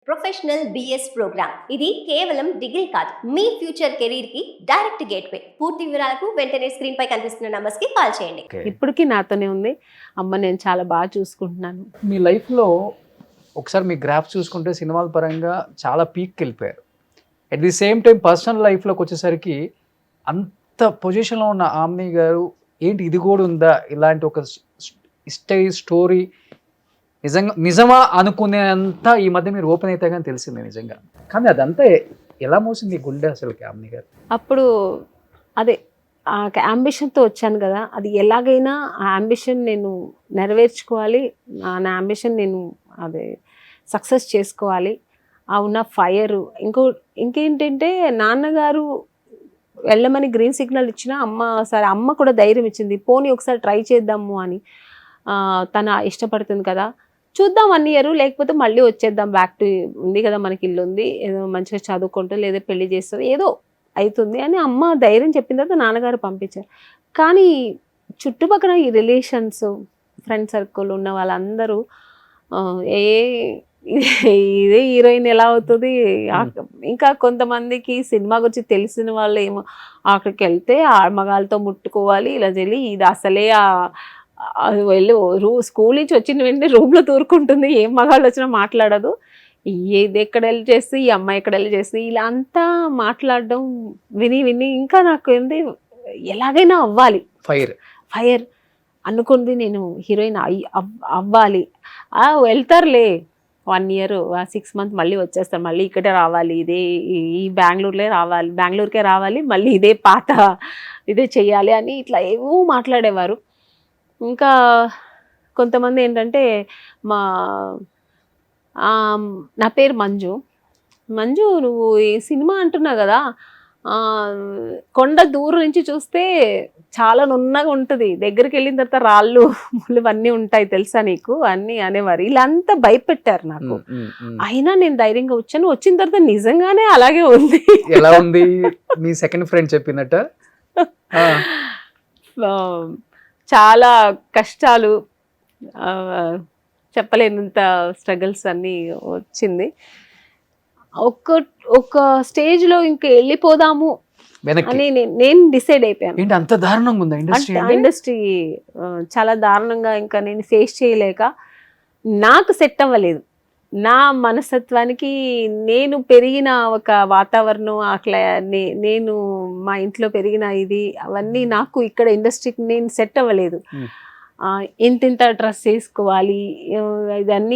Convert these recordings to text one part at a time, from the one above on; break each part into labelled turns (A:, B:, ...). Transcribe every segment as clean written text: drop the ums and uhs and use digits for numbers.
A: Professional BS programme. ఇది కేవలం degree కాదు, మీ ఫ్యూచర్ కెరీర్ కి డైరెక్ట్ గేట్వే. పూర్తి వివరాలకు వెంటనే స్క్రీన్ పై కనిపిస్తున్న నంబర్స్ కి కాల్ చేయండి.
B: ఇప్పటికీ నాతోనే ఉంది. అమ్మ నేను చాలా బాగా చూసుకుంటున్నాను.
C: మీ లైఫ్లో ఒకసారి మీ గ్రాఫ్ చూసుకుంటే సినిమాల పరంగా చాలా పీక్కి వెళ్ళిపోయారు. At the same time personal లైఫ్లోకి వచ్చేసరికి అంత పొజిషన్లో ఉన్న ఆమ్ని గారు ఏంటి ఇది కూడా ఉందా, ఇలాంటి ఒక స్టోరీ నిజమా అనుకునేంత ఈ మధ్య మీరు ఓపెన్ అయితే కానీ తెలిసింది నిజంగా. కానీ అదంతా ఎలా మోసింది గుండె అసలుకి ఆమ్ని గారు?
B: అప్పుడు అదే ఆ అంబిషన్తో వచ్చాను కదా, అది ఎలాగైనా ఆ అంబిషన్ నేను నెరవేర్చుకోవాలి, నా అంబిషన్ నేను అదే సక్సెస్ చేసుకోవాలి. ఆ ఉన్న ఫైర్ ఇంకేంటంటే నాన్నగారు వెళ్ళమని గ్రీన్ సిగ్నల్ ఇచ్చిన అమ్మ కూడా ధైర్యం ఇచ్చింది, పోనీ ఒకసారి ట్రై చేద్దాము అని. తన ఇష్టపడుతుంది కదా, చూద్దాం 1 year, లేకపోతే మళ్ళీ వచ్చేద్దాం, బ్యాక్ టు ఉంది కదా మనకి ఇల్లు ఉంది, ఏదో మంచిగా చదువుకుంటూ లేదా పెళ్లి చేస్తుంది ఏదో అవుతుంది అని అమ్మ ధైర్యం చెప్పిన తర్వాత నాన్నగారు పంపించారు. కానీ చుట్టుపక్కల ఈ రిలేషన్స్, ఫ్రెండ్ సర్కిల్ ఉన్న వాళ్ళందరూ ఇదే హీరోయిన్ ఎలా అవుతుంది, ఇంకా కొంతమందికి సినిమా గురించి తెలిసిన వాళ్ళు ఏమో అక్కడికి వెళ్తే ఆ మగాళ్ళతో ముట్టుకోవాలి, ఇలా చెల్లి ఇది అసలే అది వెళ్ళి స్కూల్ నుంచి వచ్చిన వెంటనే రూమ్లో తూరుకుంటుంది, ఏం మగాళ్ళు వచ్చినా మాట్లాడదు, ఇది ఎక్కడ వెళ్ళి చేస్తే ఈ అమ్మాయి ఎక్కడ వెళ్ళి చేస్తే ఇలా అంతా మాట్లాడడం విని ఇంకా నాకు ఏంటి ఎలాగైనా అవ్వాలి, ఫైర్ అనుకుంది, నేను హీరోయిన్ అవ్వాలి. వెళ్తారులే 1 year 6 months మళ్ళీ వచ్చేస్తారు, మళ్ళీ ఇక్కడే రావాలి, ఇదే ఈ బెంగళూరుకే రావాలి, మళ్ళీ ఇదే చెయ్యాలి అని ఇట్లా ఏవో మాట్లాడేవారు. ఇంకా కొంతమంది ఏంటంటే నా పేరు మంజు, నువ్వు ఈ సినిమా అంటున్నావు కదా, కొండ దూరం నుంచి చూస్తే చాలా నున్నగా ఉంటుంది, దగ్గరికి వెళ్ళిన తర్వాత రాళ్ళు ముళ్ళు అన్నీ ఉంటాయి తెలుసా నీకు అన్నీ అనేవారు. ఇలా అంతా భయపెట్టారు నాకు. అయినా నేను ధైర్యంగా వచ్చాను, వచ్చిన తర్వాత నిజంగానే అలాగే ఉంది.
C: ఎలా ఉంది మీ సెకండ్ ఫ్రెండ్ చెప్పినట్ట?
B: చాలా కష్టాలు, చెప్పలేనంత స్ట్రగుల్స్ అన్నీ వచ్చింది. ఒక స్టేజ్లో ఇంకా వెళ్ళిపోదాము అని నేను డిసైడ్ అయిపోయాను.
C: అంత దారుణంగా ఉందా
B: ఇండస్ట్రీ? చాలా దారుణంగా. ఇంకా నేను ఫేస్ చేయలేక నాకు సెట్ అవ్వలేదు, నా మనస్తత్వానికి, నేను పెరిగిన ఒక వాతావరణం, అట్లా నేను మా ఇంట్లో పెరిగిన ఇది అవన్నీ నాకు ఇక్కడ ఇండస్ట్రీకి నేను సెట్ అవ్వలేదు. ఇంత డ్రెస్ వేసుకోవాలి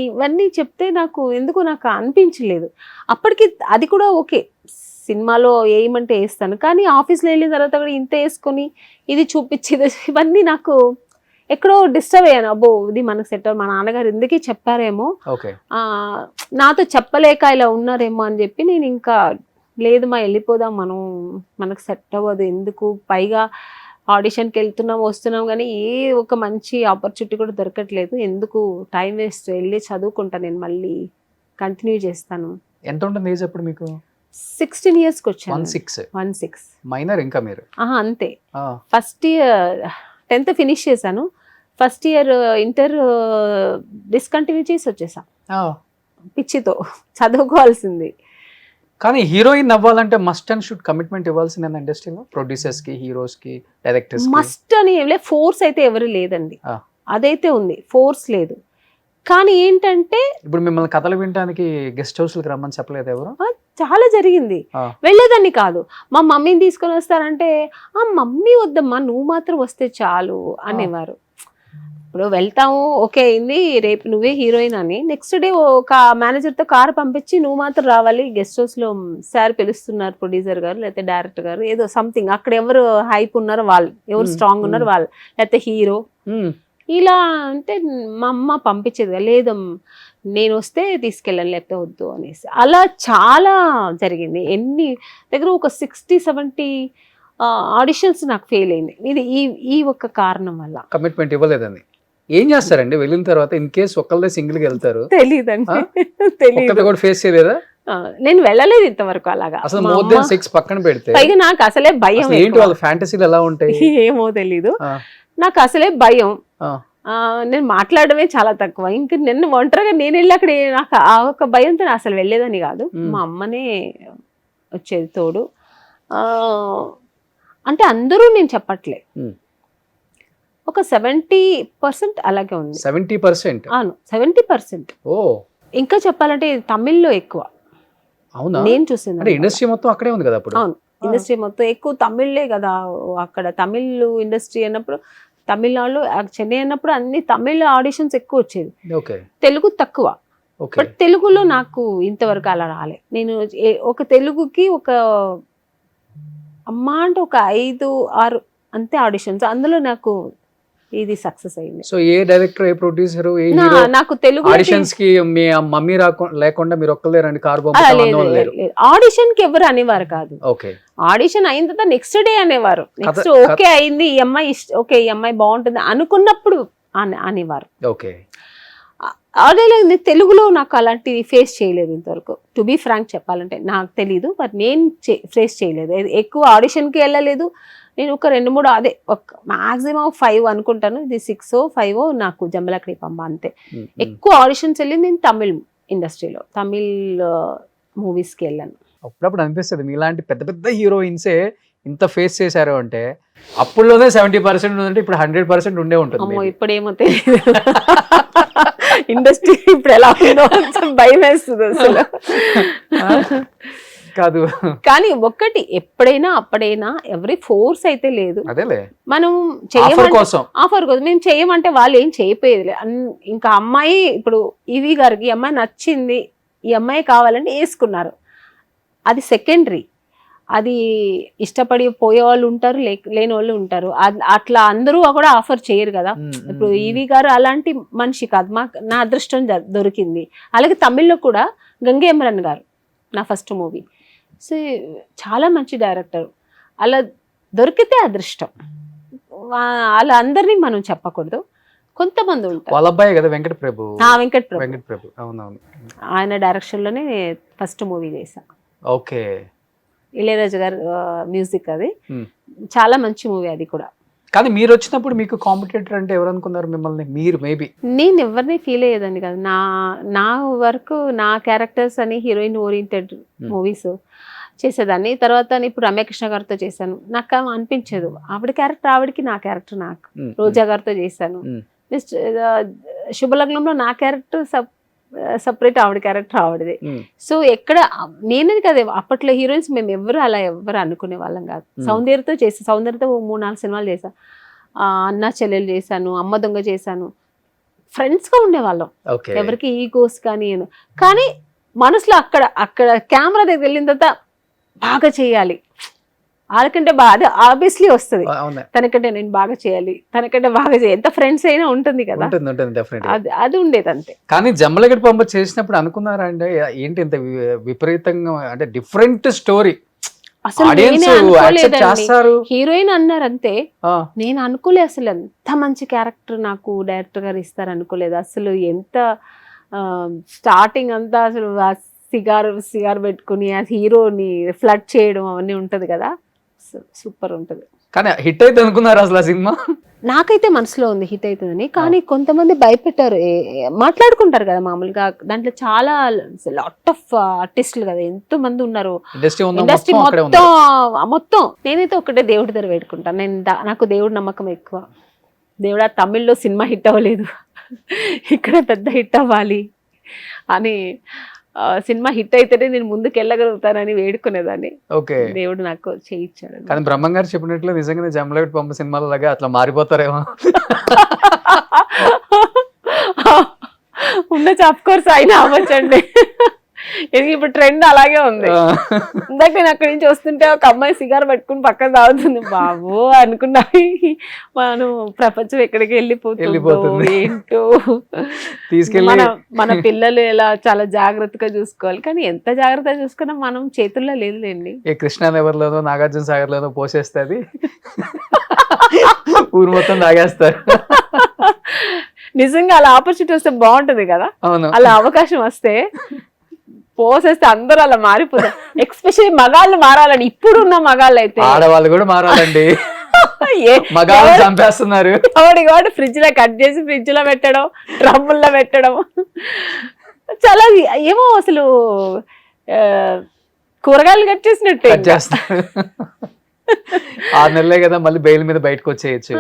B: ఇవన్నీ చెప్తే నాకు అనిపించలేదు. అప్పటికి అది కూడా ఓకే, సినిమాలో వేయమంటే వేస్తాను, కానీ ఆఫీస్లో వెళ్ళిన తర్వాత కూడా ఇంత వేసుకొని ఇది చూపించేది ఇవన్నీ నాకు ఎక్కడో డిస్టర్బ్ అయ్యాను. అబ్బో ఇది మనకు సెట్ అవ్వ, మా నాన్నగారు ఎందుకే చెప్పారేమో, నాతో చెప్పలేక ఇలా ఉన్నారేమో అని చెప్పి నేను ఇంకా లేదు వెళ్ళిపోదాం, మనకు సెట్ అవ్వదు ఎందుకు, పైగా ఆడిషన్కి వస్తున్నాం కానీ ఏ ఒక మంచి ఆపర్చునిటీ కూడా దొరకట్లేదు, ఎందుకు టైం వేస్ట్, వెళ్ళి చదువుకుంటాను, నేను మళ్ళీ కంటిన్యూ చేస్తాను.
C: ఎంత ఉంటుంది ఏజ్ అప్పుడు మీకు?
B: 16 yearsకి వచ్చాను. 16
C: మైనర్ ఇంకా మీరు?
B: అంతే. ఫస్ట్ ఇయర్ 10th ఫినిష్ చేశాను, ఫస్ట్ ఇయర్ ఇంటర్ డిస్కంటిన్యూ చేసి వచ్చేసా పిచ్చితో, చదువుకోవాల్సింది.
C: కానీ హీరోయిన్ అవ్వాలంటే మస్ట్ అండ్ షుడ్ కమిట్మెంట్ ఇవ్వాల్సిందే ఇండస్ట్రీలో, ప్రొడ్యూసర్స్ కి, హీరోస్ కి, డైరెక్టర్స్ కి.
B: మస్ట్ అని ఏం లేదు, ఫోర్స్ అయితే ఎవరు లేదండి, అదైతే ఉంది, ఫోర్స్ లేదు. కానీ ఏంటంటే ఇప్పుడు
C: మిమ్మల్ని కథలు వినడానికి గెస్ట్ హౌస్లకు రమ్మని చెప్పలేదు ఎవరు?
B: చాలా జరిగింది, వెళ్ళేదాన్ని కాదు. మా మమ్మీని తీసుకొని వస్తారంటే మమ్మీ వద్దమ్మా నువ్వు మాత్రం వస్తే చాలు అనేవారు. ఇప్పుడు వెళ్తాము, ఓకే అయింది, రేపు నువ్వే హీరోయిన్ అని, నెక్స్ట్ డే ఒక మేనేజర్తో కారు పంపించి నువ్వు మాత్రం రావాలి, గెస్ట్ హౌస్లో సార్ పిలుస్తున్నారు, ప్రొడ్యూసర్ గారు లేకపోతే డైరెక్టర్ గారు, ఏదో సంథింగ్, అక్కడ ఎవరు హైప్ ఉన్నారో వాళ్ళు, ఎవరు స్ట్రాంగ్ ఉన్నారో వాళ్ళు, లేకపోతే హీరో, ఇలా అంటే మా అమ్మ పంపించేది, లేదమ్మా నేను వస్తే తీసుకెళ్ళాను లేకపోతే వద్దు అనేసి. అలా చాలా జరిగింది. ఎన్ని దగ్గర ఒక 60-70 ఆడిషన్స్ నాకు ఫెయిల్ అయింది. ఇది ఈ ఒక్క కారణం వల్ల.
C: కమిట్మెంట్ ఇవ్వలేదని. ఏం చేస్తారండి వెళ్ళిన తర్వాత? ఇన్ కేసు ఒకళ్ళే సింగిల్గా వెళ్తారు,
B: తెలీదండి, తెలియదు,
C: ఫేస్ చేయలేదా?
B: నేను వెళ్ళలేదు ఇంతవరకు అలాగా.
C: అసలు మోర్ దెన్ 6 పక్కన పెడితే
B: పైగా నాకు అసలే భయం.
C: ఏంటి వాళ్ళ ఫ్యాంటసీలు ఎలా ఉంటాయి
B: ఏమో తెలీదు, నాకు అసలే భయం. నేను మాట్లాడమే చాలా తక్కువ. ఇంక నిన్న ఒంటరిగా నేను వెళ్ళి అక్కడ నాకు ఆ ఒక భయంతో నేను అసలు వెళ్ళేదని కాదు. మా అమ్మనే వచ్చేది తోడు. అంటే అందరూ నేను చెప్పట్లే, ఒక 70% అలాగే ఉంది.
C: 70%?
B: అవును, 70%.
C: ఓ,
B: ఇంకా చెప్పాలంటే తమిళ్లో ఎక్కువ.
C: అవునా?
B: నేను చూసింది
C: ఇండస్ట్రీ మొత్తం అక్కడే ఉంది కదా అప్పుడు.
B: అవును, ఇండస్ట్రీ మొత్తం ఎక్కువ తమిళ్లే కదా అక్కడ. తమిళ్ ఇండస్ట్రీ అన్నప్పుడు, తమిళనాడులో చెన్నై అన్నప్పుడు అన్ని తమిళ ఆడిషన్స్ ఎక్కువ వచ్చేది, తెలుగు తక్కువ. బట్ తెలుగులో నాకు ఇంతవరకు అలా రాలే. నేను ఒక తెలుగుకి ఒక అమ్మా అంటే ఒక 5-6 అంతే ఆడిషన్స్, అందులో నాకు ఇది సక్సెస్ అయింది.
C: సో ఏ డైరెక్టర్, ఏ ప్రొడ్యూసర్, ఏ హీరో
B: నాకు తెలుగు
C: ఆడిషన్స్ కి మీ మమ్మీ లేకుండా మీరు ఒక్కలేరండి కార్ బొమ్మ?
B: ఆడిషన్ కి ఎవరు అనేవారు కాదు.
C: ఓకే,
B: ఆడిషన్ అయిన తర్వాత నెక్స్ట్ డే అనేవారు. నెక్స్ట్ ఓకే అయింది, ఈ అమ్మాయి ఓకే, ఈ అమ్మాయి బాగుంటుంది అనుకున్నప్పుడు అనేవారు.
C: ఓకే.
B: అదే తెలుగులో నాకు అలాంటివి ఫేస్ చేయలేదు ఇంతవరకు. టు బీ ఫ్రాంక్ చెప్పాలంటే నాకు తెలీదు, బట్ నేను ఫేస్ చేయలేదు. ఎక్కువ ఆడిషన్కి వెళ్ళలేదు నేను. ఒక 2-3 అదే ఒక మాక్సిమం 5 అనుకుంటాను, ఇది 6-5 నాకు జంబలకడి పంబ అంతే. ఎక్కువ ఆడిషన్స్ వెళ్ళింది నేను తమిళ్ ఇండస్ట్రీలో, తమిళ్ మూవీస్కి వెళ్ళాను.
C: అప్పుడప్పుడు అనిపిస్తుంది మీలాంటి పెద్ద పెద్ద హీరోయిన్సే ఇంత ఫేస్ చేశారు అంటే, అప్పుడులోనే 70% ఉందంటే ఇప్పుడు 100% ఉండే ఉంటుంది.
B: అమ్మో, ఇప్పుడేమో తెలియదు ఇండస్ట్రీ ఇప్పుడు ఎలా ఉందో భయం వేస్తుంది అసలు.
C: కాదు
B: కానీ ఒక్కటి, ఎప్పుడైనా అప్పుడైనా ఎవరి ఫోర్స్ అయితే లేదు.
C: అదేలే,
B: మనం
C: ఆఫర్ కోసం
B: మేము చేయమంటే వాళ్ళు ఏం చేయపోయేది. ఇంకా అమ్మాయి ఇప్పుడు ఈవి గారికి ఈ అమ్మాయి నచ్చింది, ఈ అమ్మాయి కావాలంటే వేసుకున్నారు, అది సెకండరీ. అది ఇష్టపడి పోయే వాళ్ళు ఉంటారు, లేని వాళ్ళు ఉంటారు. అట్లా అందరూ కూడా ఆఫర్ చేయరు కదా. ఇప్పుడు ఈవి గారు అలాంటి మనిషి కాదు, నా అదృష్టం దొరికింది. అలాగే తమిళ్లో కూడా గంగేమరన్ గారు నా ఫస్ట్ మూవీ. సో చాలా మంచి డైరెక్టర్, అలా దొరికితే అదృష్టం. అలా అందరినీ మనం చెప్పకూడదు, కొంతమంది ఉంటారు.
C: వాళ్ళ అబ్బాయి కదా వెంకట ప్రభు.
B: వెంకట
C: ప్రభు, అవునవును.
B: ఆయన డైరెక్షన్ లోనే ఫస్ట్ మూవీ చేశా.
C: ఓకే.
B: ఇళయరాజు గారు మ్యూజిక్, అది చాలా మంచి మూవీ అది కూడా.
C: కానీ మీరు వచ్చినప్పుడు మీకు కాంపిటేటర్ అంటే ఎవరు అనుకున్నారు మిమ్మల్ని? మీరు మేబీ?
B: నేను ఎవరిని ఫీల్ అయ్యేదాన్ని కాదు. నా వరకు నా క్యారెక్టర్స్ అని హీరోయిన్ ఓరియంటెడ్ మూవీస్ చేసేదాన్ని. తర్వాత ఇప్పుడు రమ్యకృష్ణ గారితో చేశాను, నాకు అనిపించదు ఆవిడ క్యారెక్టర్ ఆవిడకి, నా క్యారెక్టర్ నాకు. రోజా గారితో చేశాను. శుభలగ్నంలో నా క్యారెక్టర్ సపరేట్, ఆవిడ క్యారెక్టర్ ఆవిడది. సో ఎక్కడ నేనది కదా, అప్పట్లో హీరోయిన్స్ మేము ఎవరు అలా ఎవరు అనుకునే వాళ్ళం కాదు. సౌందర్యతో 3-4 సినిమాలు చేశా, అన్నా చెల్లెలు చేశాను, అమ్మ దొంగ చేశాను. ఫ్రెండ్స్ గా ఉండేవాళ్ళం, ఎవరికి ఈగోస్ కానీ మనసులో అక్కడ కెమెరా దగ్గర వెళ్ళిన తర్వాత బాగా చేయాలి, వాళ్ళకంటే బాగా ఆబ్వియస్లీ వస్తుంది, తనకంటే నేను బాగా చేయాలి, తనకంటే బాగా చేయాలి. ఎంత ఫ్రెండ్స్ అయినా ఉంటుంది కదా, అది ఉండేది అంతే.
C: కానీ జంబలగడ్డ పంప చేసినప్పుడు అనుకున్నారా అంటే ఏంటి ఇంత విపరీతంగా, అంటే డిఫరెంట్ స్టోరీ
B: అసలు హీరోయిన్ అన్నారు అంతే, నేను అనుకోలే అసలు ఎంత మంచి క్యారెక్టర్ నాకు డైరెక్టర్ గారు ఇస్తారు అనుకోలేదు అసలు. ఎంత స్టార్టింగ్ అంతా అసలు సిగార్ పెట్టుకుని ఆ హీరోని ఫ్లడ్ చేయడం అవన్నీ ఉంటది కదా, సూపర్ ఉంటది.
C: కానీ హిట్ అయితే అనుకున్నారు అసలు ఆ సినిమా?
B: నాకైతే మనసులో ఉంది హిట్ అవుతుందని, కానీ కొంతమంది భయపెట్టారు. మాట్లాడుకుంటారు కదా మామూలుగా, దాంట్లో చాలా లాట్ ఆఫ్ ఆర్టిస్టులు కదా, ఎంతో మంది ఉన్నారు ఇండస్ట్రీ మొత్తం. నేనైతే ఒకటే దేవుడి దగ్గర పెట్టుకుంటాను, నాకు దేవుడి నమ్మకం ఎక్కువ. దేవుడా, తమిళ్లో సినిమా హిట్ అవ్వలేదు, ఇక్కడ పెద్ద హిట్ అవ్వాలి అని, సినిమా హిట్ అయితేనే నేను ముందుకు వెళ్ళగలుగుతానని వేడుకునేదాన్ని. దేవుడు నాకు చేయించాడు.
C: కానీ బ్రహ్మం గారు చెప్పినట్లు నిజంగానే జంబలగడ్డ పంప సినిమాల లాగా అట్లా మారిపోతారేమో.
B: ఉండొచ్చు, ఆఫ్ కోర్స్ అయినా అవ్వచ్చండి. ఇప్పుడు ట్రెండ్ అలాగే ఉంది. ఇందాక నేను అక్కడి నుంచి వస్తుంటే ఒక అమ్మాయి సిగార్ పట్టుకుని పక్కన తాగుతుంది, బాబు అనుకున్నా మనం ప్రపంచం ఎక్కడికి వెళ్ళిపోతుంది ఏంటో. మన పిల్లలు ఎలా చాలా జాగ్రత్తగా చూసుకోవాలి, కానీ ఎంత జాగ్రత్తగా చూసుకున్నా మనం చేతుల్లో లేదులేండి.
C: ఏ కృష్ణానగర్లోనో నాగార్జున సాగర్ లోనో పోసేస్తే అది ఊరు మొత్తం తాగేస్తారు.
B: నిజంగా అలా ఆపర్చునిటీ వస్తే బాగుంటది కదా, అలా అవకాశం వస్తే పోసేస్తే అందరూ అలా మారిపోతారు. ఎక్స్పెషల్లీ మగాళ్ళు మారాలని, ఇప్పుడున్న మగాళ్ళు అయితే
C: ఆడవాళ్ళు కూడా మారాలండి. మగాళ్ళని చంపేస్తున్నారు.
B: ఎవడి ఫ్రిడ్జ్ లో కట్ చేసి ఫ్రిడ్జ్ లో పెట్టడం, డ్రమ్ముల్లో పెట్టడం, చాలా ఏమో అసలు కూరగాయలు కట్ చేసినట్టు.
C: కట్ చేస్తారు. 6 నెలలే కదా, మళ్ళీ బెయిల్ మీద బయటకు వచ్చేయచ్చు.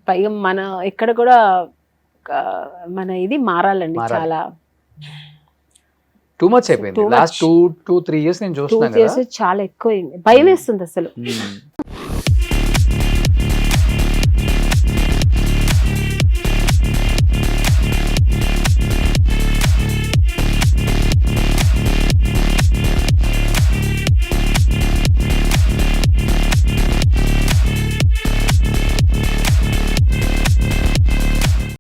B: పైగా మన ఇక్కడ కూడా మన ఇది మారాలండి. చాలా
C: టూ మచ్ అయిపోయింది. లాస్ట్ 2-3 ఇయర్స్ నేను చూస్తున్నాను కదా,
B: చాలా ఎక్కువైంది. భయం వేస్తుంది అసలు.